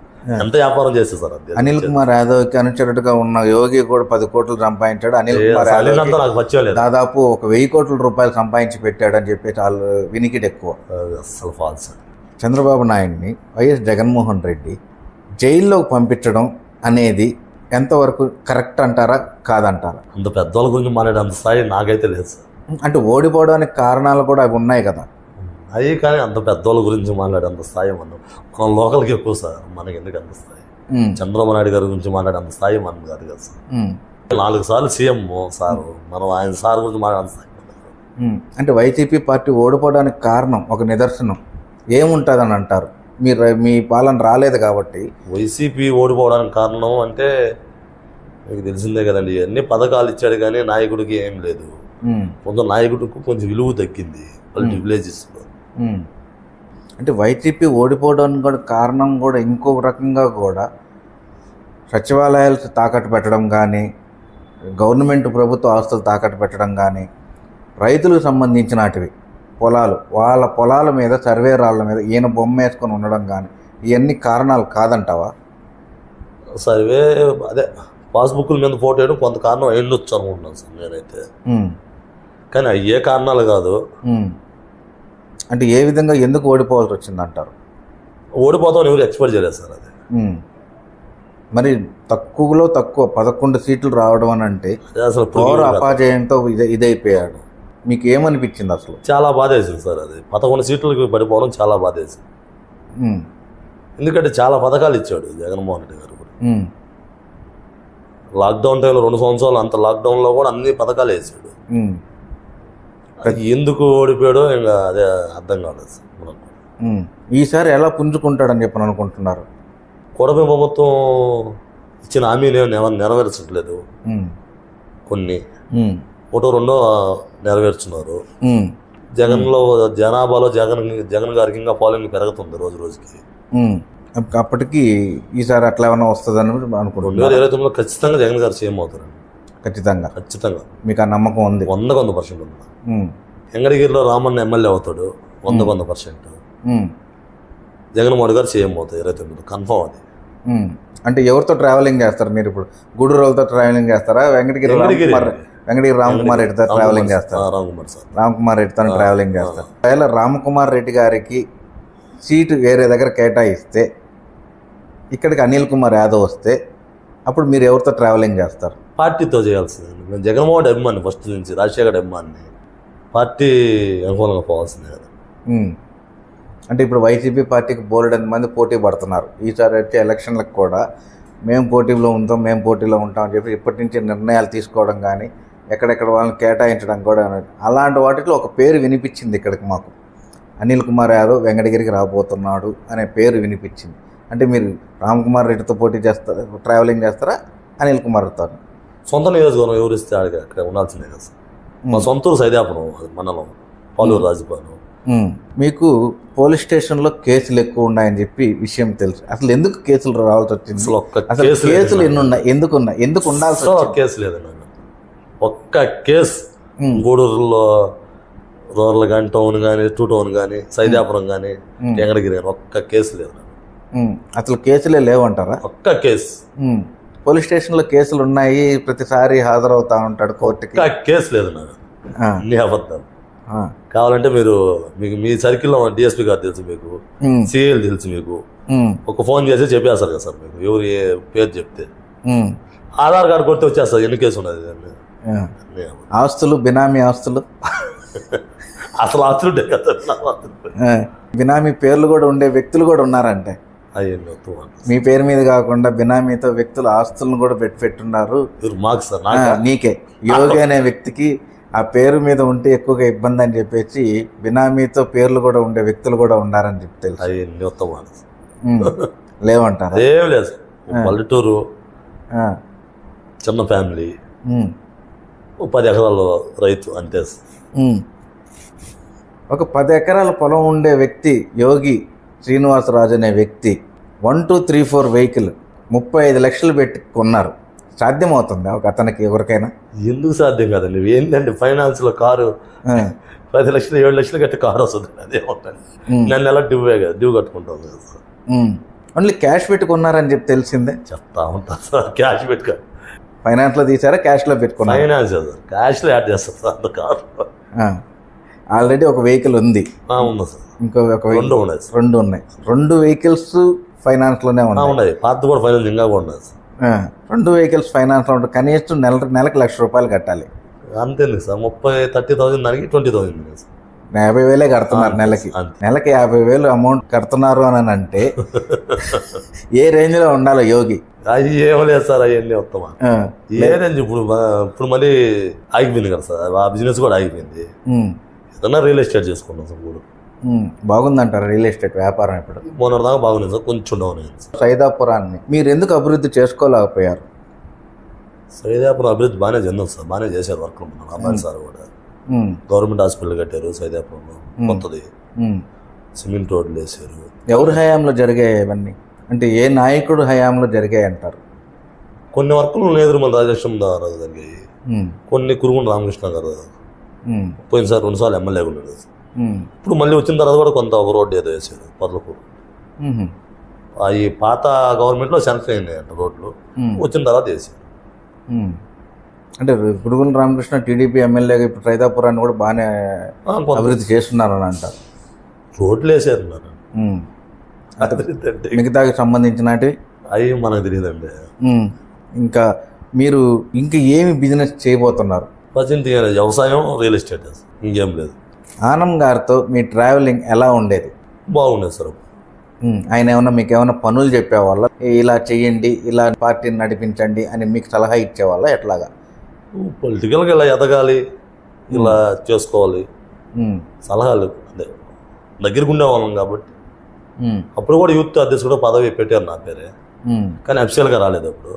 ఎంత వ్యాపారం చేస్తే సార్ అది? అనిల్ కుమార్ యాదవ్కి అనుచరుడుగా ఉన్న యోగి కూడా 10 కోట్లు సంపాదించాడు. అనిల్ కుమార్ యాదవ్ నాకు వచ్చేలేదు. దాదాపు 1000 కోట్ల రూపాయలు సంపాదించి పెట్టాడని చెప్పి వాళ్ళు వినికిడి ఎక్కువ. అసలు ఫాల్స్. చంద్రబాబు నాయుడిని వైఎస్ జగన్మోహన్ రెడ్డి జైల్లోకి పంపించడం అనేది ఎంతవరకు కరెక్ట్ అంటారా కాదంటారా? అంత పెద్దవాళ్ళ గురించి మాట్లాడే అంత స్థాయి నాకైతే లేదు సార్. అంటే ఓడిపోవడానికి కారణాలు కూడా అవి ఉన్నాయి కదా అవి, కానీ అంత పెద్దవాళ్ళ గురించి మాట్లాడే అంత స్థాయి మనం లోకల్కి ఎక్కువ సార్. మనకి ఎందుకు అంత స్థాయి? చంద్రబాబు నాయుడు గారి గురించి మాట్లాడే అంత స్థాయి మనం కాదు కదా సార్. 4 సార్లు సీఎం సార్, మనం ఆయన సార్ గురించి మాట్లాడే స్థాయి. అంటే వైసీపీ పార్టీ ఓడిపోవడానికి కారణం ఒక నిదర్శనం ఏముంటుందని అంటారు? మీ పాలన రాలేదు కాబట్టి. వైసీపీ ఓడిపోవడానికి కారణం అంటే మీకు తెలిసిందే కదండి. అన్ని పథకాలు ఇచ్చాడు కానీ నాయకుడికి ఏం లేదు. కొంత నాయకుడికి కొంచెం విలువ తగ్గింది విలేజెస్లో. అంటే వైసీపీ ఓడిపోవడానికి కూడా కారణం కూడా ఇంకో రకంగా కూడా సచివాలయాలు తాకట్టు పెట్టడం కానీ, గవర్నమెంట్ ప్రభుత్వ ఆస్తులు తాకట్టు పెట్టడం కానీ, రైతులకు సంబంధించినటివి పొలాలు, వాళ్ళ పొలాల మీద సర్వే రాళ్ళ మీద ఈయన బొమ్మ వేసుకొని ఉండడం కానీ, ఇవన్నీ కారణాలు కాదంటావా? సర్వే అదే పాస్బుక్ల మీద ఫోటో వేయడం కొంత కారణం అయ్యొచ్చు అనుకుంటున్నాను సార్ నేనైతే. కానీ అయ్యే కారణాలు కాదు. అంటే ఏ విధంగా ఎందుకు ఓడిపోవాల్సి వచ్చింది అంటారు? ఓడిపోతామని ఎవరు ఎక్స్పెక్ట్ చేయలేదు సార్. అది మరి తక్కువలో తక్కువ 11 సీట్లు రావడం అని అంటే అసలు పవర్ అపాజయంతో ఇదైపోయాడు. మీకు ఏమనిపించింది అసలు? చాలా బాధ వేసింది సార్. అది 11 సీట్లకు పడిపోవడం చాలా బాధ వేసింది. ఎందుకంటే చాలా పథకాలు ఇచ్చాడు జగన్మోహన్ రెడ్డి గారు కూడా. లాక్డౌన్ టైంలో 2 సంవత్సరాలు అంత లాక్డౌన్లో కూడా అన్ని పథకాలు వేసాడు. ఎందుకు ఓడిపోయాడో ఇంకా అదే అర్థం కాలేదు మనకు. ఈసారి ఎలా పుంజుకుంటాడని చెప్పని అనుకుంటున్నారు? కూటమి ప్రభుత్వం ఇచ్చిన హామీలు నెరవేర్చట్లేదు. కొన్ని ఒకటో రెండో నెరవేర్చున్నారు. జగన్లో జనాభాలో జగన్ గారికి ఇంకా ఫాలోయింగ్ పెరుగుతుంది రోజు రోజుకి. అప్పటికి ఈసారి అట్లా ఏమైనా వస్తుందని అనుకుంటున్నాను. 2029లో ఖచ్చితంగా జగన్ గారు సీఎం అవుతారండి. ఖచ్చితంగా మీకు ఆ నమ్మకం ఉంది? 100% ఉంది. వెంకటగిరిలో రామన్న ఎమ్మెల్యే అవుతాడు 100%. జగన్మోహన్ గారు సీఎం అవుతారు 2029 కన్ఫర్మ్. అది అంటే ఎవరితో ట్రావెలింగ్ చేస్తారు మీరు ఇప్పుడు? గూడూరు వాళ్ళతో ట్రావెలింగ్ చేస్తారా? వెంకటగిరి రామకుమార్ రెడ్డితో ట్రావెలింగ్ చేస్తారా? రామకుమార్ రెడ్డితో ట్రావెలింగ్ చేస్తారు. ఒకవేళ రామకుమార్ రెడ్డి గారికి సీటు వేరే దగ్గర కేటాయిస్తే, ఇక్కడికి అనిల్ కుమార్ యాదవ్ వస్తే, అప్పుడు మీరు ఎవరితో ట్రావెలింగ్ చేస్తారు? పార్టీతో చేయాల్సింది. నేను జగన్మోహన్ అభిమాని ఫస్ట్ నుంచి, రాజశేఖర్ అభిమాని. పార్టీ అనుకూలంగా పోవాల్సిందే కదా. అంటే ఇప్పుడు వైసీపీ పార్టీకి బోలెడని మంది పోటీ పడుతున్నారు. ఈసారి వచ్చే ఎలక్షన్లకు కూడా మేము పోటీలో ఉంటాం అని చెప్పి ఇప్పటి నుంచి నిర్ణయాలు తీసుకోవడం కానీ, ఎక్కడెక్కడ వాళ్ళని కేటాయించడం కూడా. అలాంటి వాటిలో ఒక పేరు వినిపించింది ఇక్కడికి మాకు, అనిల్ కుమార్ యాదవ్ వెంకటగిరికి రాబోతున్నాడు అనే పేరు వినిపించింది. అంటే మీరు రామకుమార్ రెడ్డితో పోటీ చేస్తారా, ట్రావెలింగ్ చేస్తారా అనిల్ కుమార్తో? సొంత నియోజకవర్గం ఎవరిస్తే అక్కడ ఉండాల్సిందే కదా. మా సొంతూరు సైదాపురం మండలం, పాలూరు రాజుపాలెం. మీకు పోలీస్ స్టేషన్లో కేసులు ఎక్కువ ఉన్నాయని చెప్పి విషయం తెలుసు. అసలు ఎందుకు కేసులు రావాల్సి వచ్చింది? అసలు కేసులు ఎన్ని ఉన్నాయి? ఎందుకు ఉండాల్సి? కేసు లేదండి. ఒక్క కేసు గూడూరులో రూరల్ కానీ టౌన్ కానీ టౌన్ కానీ సైదాపురం కానీ వెంకటగిరి కానీ ఒక్క కేసు లేదు. అసలు కేసులే లేవంటారా? ఒక్క కేసు. పోలీస్ స్టేషన్లో కేసులు ఉన్నాయి, ప్రతిసారి హాజరవుతా ఉంటాడు కోర్టుకి. ఒక్క కేసు లేదు నాకు. అన్ని అబద్ధాలు. కావాలంటే మీరు మీకు మీ సర్కిల్లో డిఎస్పీ గారు తెలుసు, మీకు సిఐలు తెలుసు, మీకు ఒక ఫోన్ చేసి చెప్పేస్తారు కదా సార్. మీకు ఎవరు ఏ పేరు చెప్తే ఆధార్ కార్డు కొడితే వచ్చేస్తారు ఎన్ని కేసు ఉన్నది. ఆస్తులు, బినామీ ఆస్తులు, అసలు ఆస్తులు ఉంటాయి కదా, బినామీ పేర్లు కూడా ఉండే వ్యక్తులు కూడా ఉన్నారంటే. మీ పేరు మీద కాకుండా బినామీతో వ్యక్తులు ఆస్తులను కూడా పెట్టున్నారు. మాకు సార్ నీకే యోగి అనే వ్యక్తికి ఆ పేరు మీద ఉంటే ఎక్కువగా ఇబ్బంది అని చెప్పేసి బినామీతో పేర్లు కూడా ఉండే వ్యక్తులు కూడా ఉన్నారని చెప్పి తెలుసు. లేవంటారు? ఏం లేదు. పల్లెటూరు, చిన్న ఫ్యామిలీ, 10 ఎకరాల రైతు అంతే. ఒక 10 ఎకరాల పొలం ఉండే వ్యక్తి యోగి శ్రీనివాసరాజు అనే వ్యక్తి 1, 2, 3, 4 వెహికల్ 35 లక్షలు పెట్టి కొన్నారు. సాధ్యమవుతుందా ఒక అతనికి ఎవరికైనా? ఎందుకు సాధ్యం కాదండి. ఏంటంటే ఫైనాన్స్ లో కారు 10 లక్షలు 7 లక్షలు కట్టి కారు వస్తుంది. అదేమవుతుంది, నన్ను ఎలా డ్యూ కట్టుకుంటాం కదా సార్. ఓన్లీ క్యాష్ పెట్టుకున్నారని చెప్పి తెలిసిందే. చెప్తా ఉంటా సార్. క్యాష్ పెట్టుకో, ఫైనాన్స్ లో తీసారా, క్యాష్ లో పెట్టుకున్నారు? ఫైనాన్స్ సార్, క్యాష్ లో యాడ్ చేస్తారు సార్. అంత కారు ఆల్రెడీ ఒక వెహికల్ ఉంది. ఉంది సార్. ఇంకో ఒక 2 ఉన్నాయి. 2 ఉన్నాయి. 2 వెహికల్స్ ఫైనాన్స్ లోనే ఉన్నాయి. పాత కూడా ఫైనాన్స్ ఇంకా ఉన్నాయి సార్. 2 వెహికల్స్ ఫైనాన్స్ లో ఉంటాయి. కనీసం నెలకు ₹1,00,000 కట్టాలి. అంతేందుకు సార్, 30,000-30,000 దానికి 20,000 సార్. 50,000 కడుతున్నారు నెలకి. నెలకి 50,000 అమౌంట్ కడుతున్నారు అని అంటే ఏ రేంజ్ లో ఉండాలి యోగి? అది ఏమలేదు సార్, అవన్నీ వస్తామా ఏ రేంజ్. ఇప్పుడు మళ్ళీ ఆగిపోయింది కదా సార్, ఆ బిజినెస్ కూడా ఆగిపోయింది. ఏదన్నా రియల్ ఎస్టేట్ చేసుకున్నాం సార్. కూడా బాగుందంటారు రియల్ ఎస్టేట్ వ్యాపారం? ఇప్పుడు మొన్న దాకా బాగుంది సార్, కొంచెం డౌన్ అయింది. సైదాపురాన్ని మీరు ఎందుకు అభివృద్ధి చేసుకోలేకపోయారు? సైదాపురం అభివృద్ధి బాగానే చెందాం సార్, బాగానే చేశారు వర్క్. అబ్బాయి సార్ కూడా గవర్నమెంట్ హాస్పిటల్ కట్టారు సైదాపురంలో, కొత్తది సిమెంట్ రోడ్లు వేసారు. ఎవరి హయాంలో జరిగాయి ఇవన్నీ? అంటే ఏ నాయకుడు హయాంలో జరిగాయి అంటారు? కొన్ని వర్కులు నేదురుమల రాజలక్ష్మి గారు జరిగాయి, కొన్ని కురుగుండ రామకృష్ణ గారు పోయినసారి 2 సార్లు ఎమ్మెల్యే ఉన్నాడు. ఇప్పుడు మళ్ళీ వచ్చిన తర్వాత కూడా కొంత ఒక రోడ్డు ఏదో వేసారు పర్లపూర్. అవి పాత గవర్నమెంట్లో శాంక్షన్ అయినాయి అంట రోడ్లు, వచ్చిన తర్వాత వేసారు. అంటే కురుగుండ రామకృష్ణ టీడీపీ ఎమ్మెల్యేగా ఇప్పుడు సైదాపురాన్ని కూడా బాగానే అభివృద్ధి చేస్తున్నారని అంటారు. రోడ్లు వేసారు మిగతాకి సంబంధించినవి అవి మనకు తెలియదండి. ఇంకా మీరు ఇంకా ఏమి బిజినెస్ చేయబోతున్నారు? ప్రజెంట్ వ్యవసాయం, రియల్ ఎస్టేట్, ఇంకేం లేదు. ఆనం గారితో మీ ట్రావెలింగ్ ఎలా ఉండేది? బాగుండేది సార్. ఆయన ఏమన్నా మీకు ఏమైనా పనులు చెప్పేవాళ్ళ? ఇలా చెయ్యండి, ఇలా పార్టీని నడిపించండి అని మీకు సలహా ఇచ్చేవాళ్ళ? ఎట్లాగా? పొలిటికల్గా ఇలా ఎదగాలి, ఇలా చేసుకోవాలి సలహాలు. అదే దగ్గరకు ఉండేవాళ్ళం కాబట్టి. అప్పుడు కూడా యూత్ అధ్యక్షుడు పదవి పెట్టారు నా పేరే, కానీ అఫీషియల్గా రాలేదు అప్పుడు.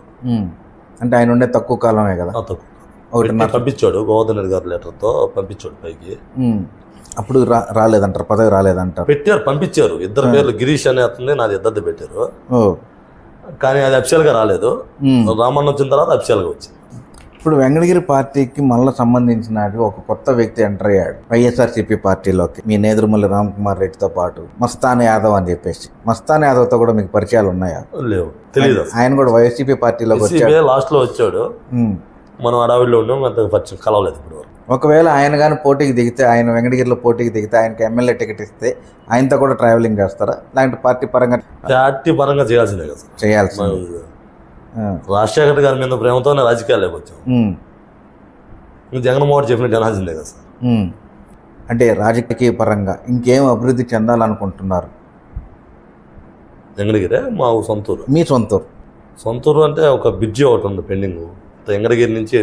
అంటే ఆయన ఉండే తక్కువ కాలమే కదా? పంపించాడు గోవర్ధన్ రెడ్డి గారి లెటర్తో పంపించాడు పైకి. అప్పుడు రాలేదంటారు, పదవి రాలేదంటారు. పెట్టారు, పంపించారు. 2 పేర్లు గిరీష్ అనే అతన్ని నాది 2 పెట్టారు, కానీ అది అఫీషియల్గా రాలేదు. రామన్న వచ్చిన తర్వాత అఫీషియల్గా వచ్చింది. ఇప్పుడు వెంకటగిరి పార్టీకి మళ్ళీ సంబంధించిన ఒక కొత్త వ్యక్తి ఎంటర్ అయ్యాడు వైఎస్ఆర్సీపీ పార్టీలోకి, మీ నేదురుమల్లి రామకుమార్ రెడ్డితో పాటు మస్తాన్ యాదవ్ అని చెప్పేసి. మస్తాన్ యాదవ్తో కూడా మీకు పరిచయాలు ఉన్నాయా? లేవు, తెలియదు. ఆయన కూడా వైఎస్ఆర్సీపీ పార్టీలోకి వచ్చాడు, లాస్ట్ లో వచ్చాడు. మనం అడవిలో ఉన్నాం, అంత పరిచయం కలవలేదు ఇప్పుడు. ఒకవేళ ఆయన కానీ పోటీకి దిగితే, ఆయన వెంకటగిరిలో పోటీకి దిగితే, ఆయనకి ఎమ్మెల్యే టికెట్ ఇస్తే ఆయనతో కూడా ట్రావెలింగ్ చేస్తారా? లేదంటే పార్టీ పరంగా చేయాల్సిందే కదా? చేయాల్సింది. రాజశేఖర్ గారి మీద ప్రేమతోనే రాజకీయాల్లోకి వచ్చాం. జగన్మోహన్ చెప్పినట్టు అనాల్సిందే కదా సార్. అంటే రాజకీయ పరంగా ఇంకేం అభివృద్ధి చెందాలనుకుంటున్నారు? వెంకటగిరే మా సొంతూరు. మీ సొంతూరు అంటే ఒక బ్రిడ్జి ఒకటి ఉంది పెండింగ్, వెంకటగిరి నుంచి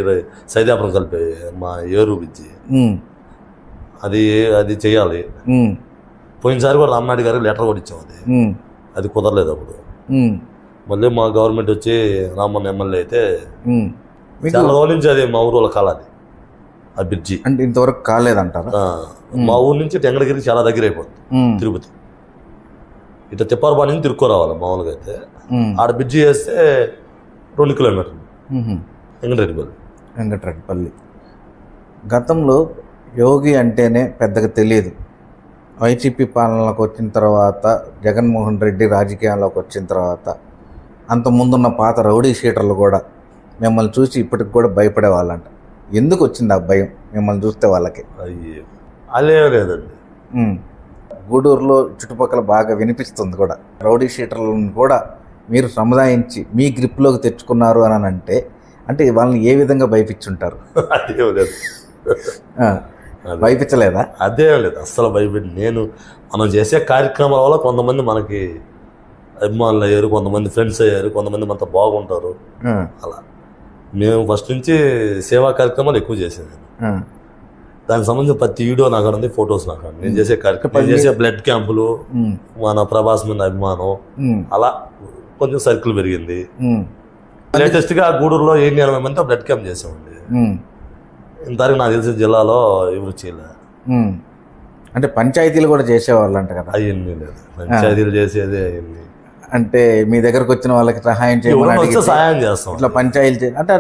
సైదాపురం కలిపే మా ఏరు బ్రిడ్జి, అది చేయాలి. పోయినసారి కూడా రామనాయుడు గారికి లెటర్ కూడా ఇచ్చాం, అది కుదరలేదు అప్పుడు. మళ్ళీ మా గవర్నమెంట్ వచ్చి రామన్న ఎమ్మెల్యే అయితే చాలా రోజుల నుంచి అది మా ఊరు కాలాది ఆ బ్రిడ్జి. అంటే ఇంతవరకు కాలేదంటారా? మా ఊరు నుంచి వెంకటగిరికి చాలా దగ్గర అయిపోతుంది. తిరుపతి ఇట్లా తిప్పారబాడి నుంచి తిరుక్కోరావాలి మామూలుగా అయితే. ఆడ బ్రిడ్జి వేస్తే 2 కిలోమీటర్లు వెంకటరెడ్డిపల్లి. గతంలో యోగి అంటేనే పెద్దగా తెలియదు. వైసీపీ పాలనలోకి వచ్చిన తర్వాత, జగన్మోహన్ రెడ్డి రాజకీయాల్లోకి వచ్చిన తర్వాత, అంతకుముందున్న పాత రౌడీ షీటర్లు కూడా మిమ్మల్ని చూసి ఇప్పటికి కూడా భయపడే వాళ్ళంట. ఎందుకు వచ్చింది ఆ భయం మిమ్మల్ని చూస్తే వాళ్ళకి? అయ్యే అలే లేదండి. గూడూరులో చుట్టుపక్కల బాగా వినిపిస్తుంది కూడా, రౌడీ షీటర్లను కూడా మీరు సముదాయించి మీ గ్రిప్లోకి తెచ్చుకున్నారు అని అంటే వాళ్ళని ఏ విధంగా భయపించుంటారు? అదేం లేదు, భయపించలేదా? అదేం లేదు, అస్సలు భయపెట్టి. మనం చేసే కార్యక్రమాల వల్ల కొంతమంది మనకి అభిమానులు అయ్యారు, కొంతమంది ఫ్రెండ్స్ అయ్యారు, కొంతమంది మనతో బాగుంటారు. అలా మేము ఫస్ట్ నుంచి సేవా కార్యక్రమాలు ఎక్కువ చేసేది. దానికి సంబంధించిన ప్రతి వీడియో నాకు ఉంది, ఫొటోస్ నాకు. నేను చేసే కార్యక్రమం, నేను చేసే బ్లడ్ క్యాంపులు, మన ప్రభాస్ మీద అభిమానం, అలా కొంచెం సర్కిల్ పెరిగింది. లేటెస్ట్ గా గూడూరులో 80 మందితో బ్లడ్ క్యాంప్ చేసామండి. ఇంతవరకు నాకు తెలిసిన జిల్లాలో ఎవరు చేయలే. అంటే పంచాయతీలు కూడా చేసేవాళ్ళు అంట కదా? అవన్నీ లేదు, పంచాయతీలు చేసేది అవన్నీ. అంటే మీ దగ్గరకు వచ్చిన వాళ్ళకి సహాయం చేయమని సహాయం చేస్తాం. ఇట్లా పంచాయతీలు అంటే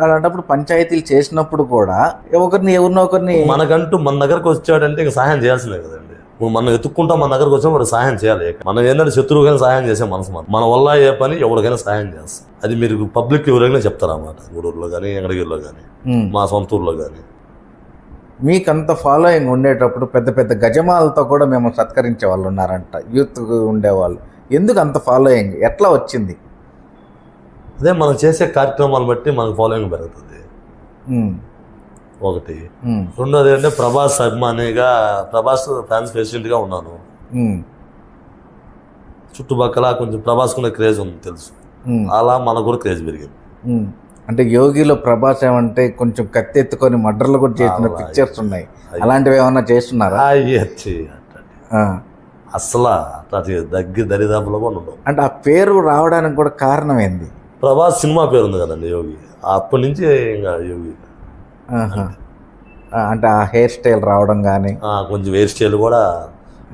అలాంటప్పుడు పంచాయతీలు చేసినప్పుడు కూడా ఎవరినో ఒకరిని మనకంటూ మన దగ్గరకు వచ్చాడంటే ఇంకా సహాయం చేయాల్సిందే కదండి. మనం ఎత్తుక్కుంటాం, మన దగ్గరకు వచ్చినా వాడు సహాయం చేయాలి. మనం ఏంటంటే శత్రువుకైనా సహాయం చేసే మనసు మన వల్ల ఏ పని ఎవరికైనా సహాయం చేస్తాం. అది మీరు పబ్లిక్ ఎవరైనా చెప్తారన్నమాట. గూడూరులో కానీ, ఎంగడగిరిలో కానీ, మా సొంత ఊర్లో కానీ. మీకంత ఫాలోయింగ్ ఉండేటప్పుడు పెద్ద పెద్ద గజమాలతో కూడా మేము సత్కరించే వాళ్ళు ఉన్నారంట, యూత్ ఉండేవాళ్ళు. ఎందుకు అంత ఫాలోయింగ్? ఎట్లా వచ్చింది? అదే మనం చేసే కార్యక్రమాలు బట్టి మనకు ఫాలోయింగ్ పెరుగుతుంది ఒకటి. రెండోది అంటే ప్రభాస్ అభిమానిగా, ప్రభాస్ ఫ్యాన్స్ ప్రెసిడెంట్గా ఉన్నాను. చుట్టుపక్కల కొంచెం ప్రభాస్కునే క్రేజ్ ఉంది తెలుసు, అలా మనకు కూడా క్రేజ్ పెరిగింది. అంటే యోగిలో ప్రభాస్ ఏమంటే కొంచెం కత్తి ఎత్తుకొని మర్డర్లు కూడా చేసిన పిక్చర్స్ ఉన్నాయి, అలాంటివి ఏమన్నా చేస్తున్నారా? అసలు దగ్గర దరిదాపులో కూడా ఉండవు. అంటే ఆ పేరు రావడానికి కూడా కారణం ఏంది? ప్రభాస్ సినిమా పేరు ఉంది కదండి యోగి, అప్పటి నుంచి ఇంకా యోగి. అంటే ఆ హెయిర్ స్టైల్ రావడం కానీ, కొంచెం హెయిర్ స్టైల్ కూడా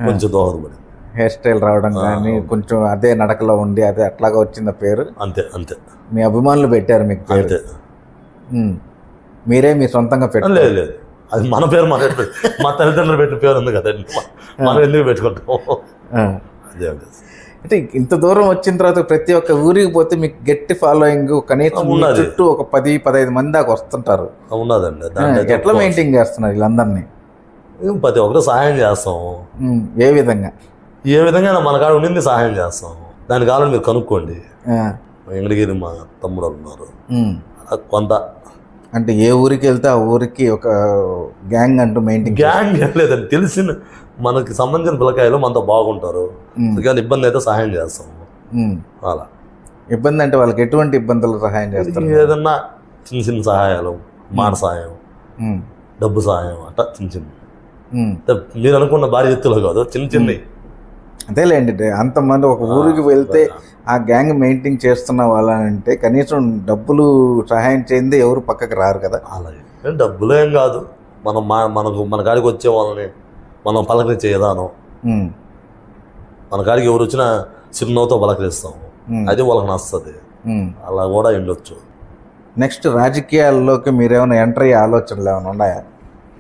కొంచెం దోహదపడింది. హెయిర్ స్టైల్ రావడం కానీ, కొంచెం అదే నడకలో ఉండి అదే అట్లాగా వచ్చింది పేరు. అంతే అంతే. మీ అభిమానులు పెట్టారు మీకు పేరు? అంతే. మీరే మీ సొంతంగా పెట్టారు? లేదు లేదు, అది మన పేరు, మా తల్లిదండ్రులు పెట్టిన పేరు ఉంది కదండి, మనం ఎందుకు పెట్టుకుంటాం? అదే అదే. అంటే ఇంత దూరం వచ్చిన తర్వాత ప్రతి ఒక్క ఊరికి పోతే మీకు గట్టి ఫాలోయింగ్ కనీసం చుట్టూ ఒక 10-15 మంది దాకా వస్తుంటారు. ఉన్నదండి. ఎట్లా మెయింటైన్ చేస్తున్నారు వీళ్ళందరినీ? ప్రతి ఒక్కరు సహాయం చేస్తాం. ఏ విధంగా? ఏ విధంగా మన కాడ ఉండింది సహాయం చేస్తాం. దాని కావాలని మీరు కనుక్కోండి. ఎంగడగిరి మా తమ్ముడు ఉన్నారు, కొంత. అంటే ఏ ఊరికి వెళ్తే ఆ ఊరికి ఒక గ్యాంగ్ అంటూ మెయింటైన్. గ్యాంగ్ ఏం లేదండి, తెలిసిన మనకి సంబంధించిన పిల్లకాయలు మనతో బాగుంటారు, కానీ ఇబ్బంది అయితే సహాయం చేస్తాం. అలా ఇబ్బంది అంటే వాళ్ళకి ఎటువంటి ఇబ్బందులు సహాయం చేస్తారు? ఏదన్నా చిన్న చిన్న సహాయాలు, మాట సహాయం, డబ్బు సహాయం, అట్లా చిన్న చిన్న. మీరు అనుకున్న భారీ ఎత్తులో కాదు, చిన్న చిన్నవి. అంతేలేండి. అంతమంది ఒక ఊరికి వెళ్తే ఆ గ్యాంగ్ మెయింటైన్ చేస్తున్న వాళ్ళంటే కనీసం డబ్బులు సహాయం చేయండి ఎవరు పక్కకి రారు కదా? అలాగే డబ్బులు ఏం కాదు, మన కాడికి వచ్చే వాళ్ళని మనం పలకరించే విధానం. మన కాడికి ఎవరు వచ్చినా చిరునవ్వుతో పలకరిస్తాం, అది వాళ్ళకి నచ్చుతుంది. అలా కూడా ఉండొచ్చు. నెక్స్ట్ రాజకీయాల్లోకి మీరేమైనా ఎంటర్ అయ్యే ఆలోచనలు ఏమైనా ఉన్నాయా?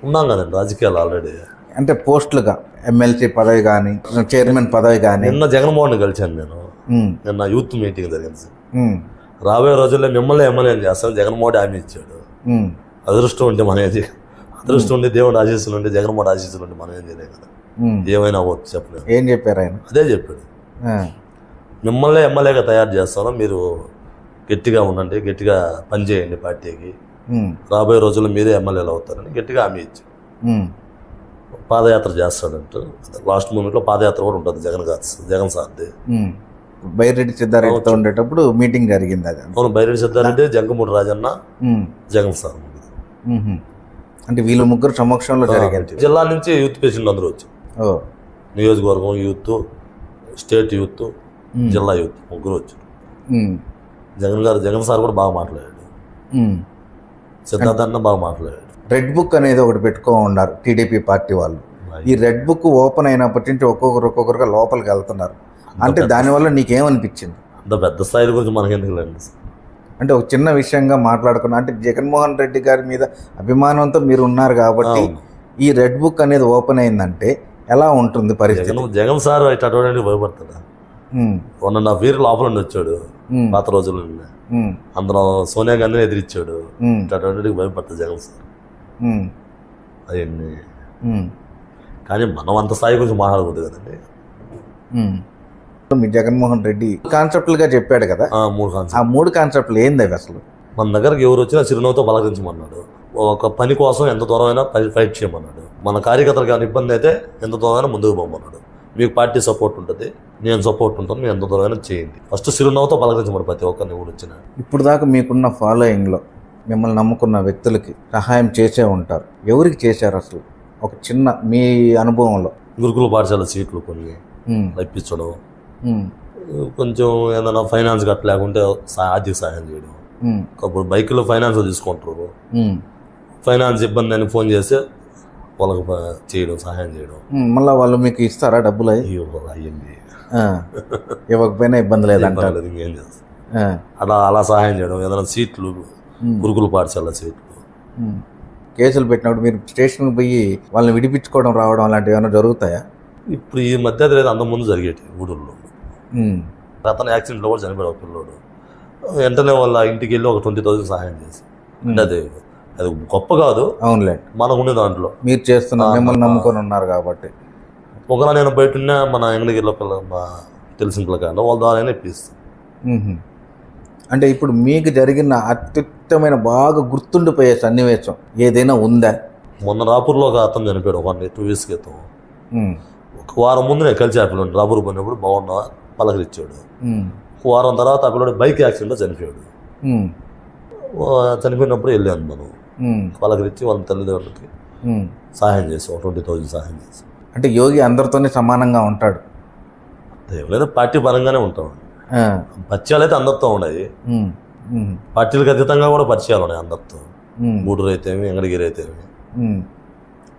ఉన్నాం కదండి రాజకీయాలు ఆల్రెడీ. అంటే పోస్టులుగా ఎమ్మెల్సీ పదవి కానీ, చైర్మన్ పదవి కానీ. నిన్న జగన్మోహన్ కలిశాను నేను, నిన్న యూత్ మీటింగ్ జరిగింది. రాబోయే రోజుల్లో మిమ్మల్ని ఎమ్మెల్యే చేస్తాను జగన్మోహన్ హామీ ఇచ్చాడు. అదృష్టం ఉంటే మనం ఏం చేయాలి? అదృష్టం ఉండి దేవుడు ఆశీస్సులు ఉంటే, జగన్మోహన్ ఆశీస్సులు ఉంటే మనం ఏం చేయలేం కదా. ఏమైనా అవ్వచ్చు చెప్పలేదు. ఏం చెప్పారు ఆయన? అదే చెప్పాడు, మిమ్మల్ని ఎమ్మెల్యేగా తయారు చేస్తాను, మీరు గట్టిగా ఉండండి, గట్టిగా పనిచేయండి పార్టీకి, రాబోయే రోజుల్లో మీరే ఎమ్మెల్యేలు అవుతారని గట్టిగా హామీ ఇచ్చాడు. పాదయాత్ర చేస్తాడంట, లాస్ట్ మూమెంట్లో పాదయాత్ర కూడా ఉంటుంది జగన్ సార్ది. బైరెడ్డి సిద్ధారెడ్డితో ఉండేటప్పుడు మీటింగ్ జరిగింది అది. అవును, బైరెడ్డి సిద్ధారెడ్డి, జంగమూడి రాజన్న, జగన్ సార్. అంటే వీళ్ళు ముగ్గురు సమక్షంలో జరిగింది. జిల్లా నుంచి యూత్ ప్రెసిడెంట్ అందరూ వచ్చారు. నియోజకవర్గం యూత్, స్టేట్ యూత్, జిల్లా యూత్ ముగ్గురు వచ్చారు. జగన్ సార్ కూడా బాగా మాట్లాడాడు, సిద్ధార్థ అన్న బాగా మాట్లాడాడు. రెడ్ బుక్ అనేది ఒకటి పెట్టుకో ఉన్నారు టీడీపీ పార్టీ వాళ్ళు. ఈ రెడ్ బుక్ ఓపెన్ అయినప్పటి నుంచి ఒక్కొక్కరుగా లోపలికి వెళ్తున్నారు. అంటే దానివల్ల నీకేమనిపించింది? అంత పెద్ద స్థాయి గురించి మనకి ఎందుకు లేండి. అంటే ఒక చిన్న విషయంగా మాట్లాడుకున్నా, అంటే జగన్మోహన్ రెడ్డి గారి మీద అభిమానంతో మీరు ఉన్నారు కాబట్టి ఈ రెడ్ బుక్ అనేది ఓపెన్ అయిందంటే ఎలా ఉంటుంది పరిస్థితి? జగన్ సార్ ఇటువంటి భయపడతాడు. 1.5 years లోపల నుండి వచ్చాడు పాత రోజుల నుండి. అందరం సోనియా గాంధీని ఎదిరించాడు. ఇటువంటికి భయపడతాడు జగన్ సార్ అవన్నీ. కానీ మనం అంత స్థాయి గురించి మాట్లాడకూడదు కదండి. మీ జగన్మోహన్ రెడ్డి కాన్సెప్ట్లుగా చెప్పాడు కదా, 3 కాన్సెప్ట్. ఆ 3 కాన్సెప్ట్లు ఏంది అవి అసలు? మన దగ్గరకు ఎవరు వచ్చినా చిరునవ్వుతో పలకరించమన్నాడు. ఒక పని కోసం ఎంత దూరమైనా ఫైట్ చేయమన్నాడు. మన కార్యకర్తలకు ఏమైనా ఇబ్బంది అయితే ఎంత దూరమైనా ముందుకు పోమన్నాడు. మీకు పార్టీ సపోర్ట్ ఉంటుంది, నేను సపోర్ట్ ఉంటాను, మీరు ఎంత దూరమైనా చేయండి. ఫస్ట్ చిరునవ్వుతో పలకరించమని ప్రతి ఒక్కరిని కూడా వచ్చిన. ఇప్పుడు దాకా మీకున్న ఫాలోయింగ్లో మిమ్మల్ని నమ్ముకున్న వ్యక్తులకి సహాయం చేసే ఉంటారు. ఎవరికి చేశారు అసలు? ఒక చిన్న మీ అనుభవంలో. గురుకుల పాఠశాల సీట్లు కొన్ని ఇప్పించడం, కొంచెం ఏదైనా ఫైనాన్స్ గట్ట లేకుంటే ఆర్థిక సహాయం చేయడం. అప్పుడు బైక్లో ఫైనాన్స్ తీసుకుంటారు, ఫైనాన్స్ ఇబ్బంది అని ఫోన్ చేస్తే వాళ్ళకి చేయడం, సహాయం చేయడం. మళ్ళీ వాళ్ళు మీకు ఇస్తారా డబ్బులు? అయ్యింది ఇవ్వకపోయినా ఇబ్బంది లేదంటారు. ఇంకేం చేస్తారు అలా సహాయం చేయడం. ఏదైనా సీట్లు, గురుకుల పాఠశాల సీట్లు. కేసులు పెట్టినప్పుడు మీరు స్టేషన్కి పోయి వాళ్ళని విడిపించుకోవడం రావడం అలాంటివి ఏమైనా జరుగుతాయా? ఇప్పుడు ఈ మధ్య లేదు, అంతకుముందు జరిగేటి ఊళ్ళో. అతను యాక్సిడెంట్లో కూడా చనిపోయాడు పిల్లోడు. వెంటనే వాళ్ళ ఇంటికి వెళ్ళి ఒక 20,000 సహాయం చేసి. అంటే అది గొప్ప కాదు, అవునులే, మనకుండే దాంట్లో మీరు చేస్తున్నారు, మిమ్మల్ని నమ్ముకొని ఉన్నారు కాబట్టి. ఒకలా నేను బయట ఉన్నా మన ఎంగళగిరిలో మా తెలిసిన పిల్లకాయలు వాళ్ళ ద్వారా ఇప్పిస్తాను. అంటే ఇప్పుడు మీకు జరిగిన అత్యుత్తమైన బాగా గుర్తుండిపోయే సన్నివేశం ఏదైనా ఉందా? మొన్న రాపూర్లో ఒక అతను చనిపోయాడు 2 years క్రితం. ఒక వారం ముందు నేను కలిసి ఆ పిల్లడు రాపూర్ పోయినప్పుడు బాగున్నా పలకరించాడు. వారం తర్వాత ఆ పిల్లడు బైక్ యాక్సిడెంట్లో చనిపోయాడు. చనిపోయినప్పుడు వెళ్ళాను మనం, పలకరించి వాళ్ళ తల్లిదండ్రులకి సహాయం చేసాం, 20,000 సహాయం చేసాం. అంటే యోగి అందరితోనే సమానంగా ఉంటాడు? లేదా పార్టీ పరంగానే ఉంటాం. పరిచయాలు అయితే అందరితో ఉన్నాయి, పార్టీలకు అతీతంగా కూడా పరిచయాలు ఉన్నాయి అందరితో. గూడూరు అయితేమి, ఎంగళగిరి అయితేమి.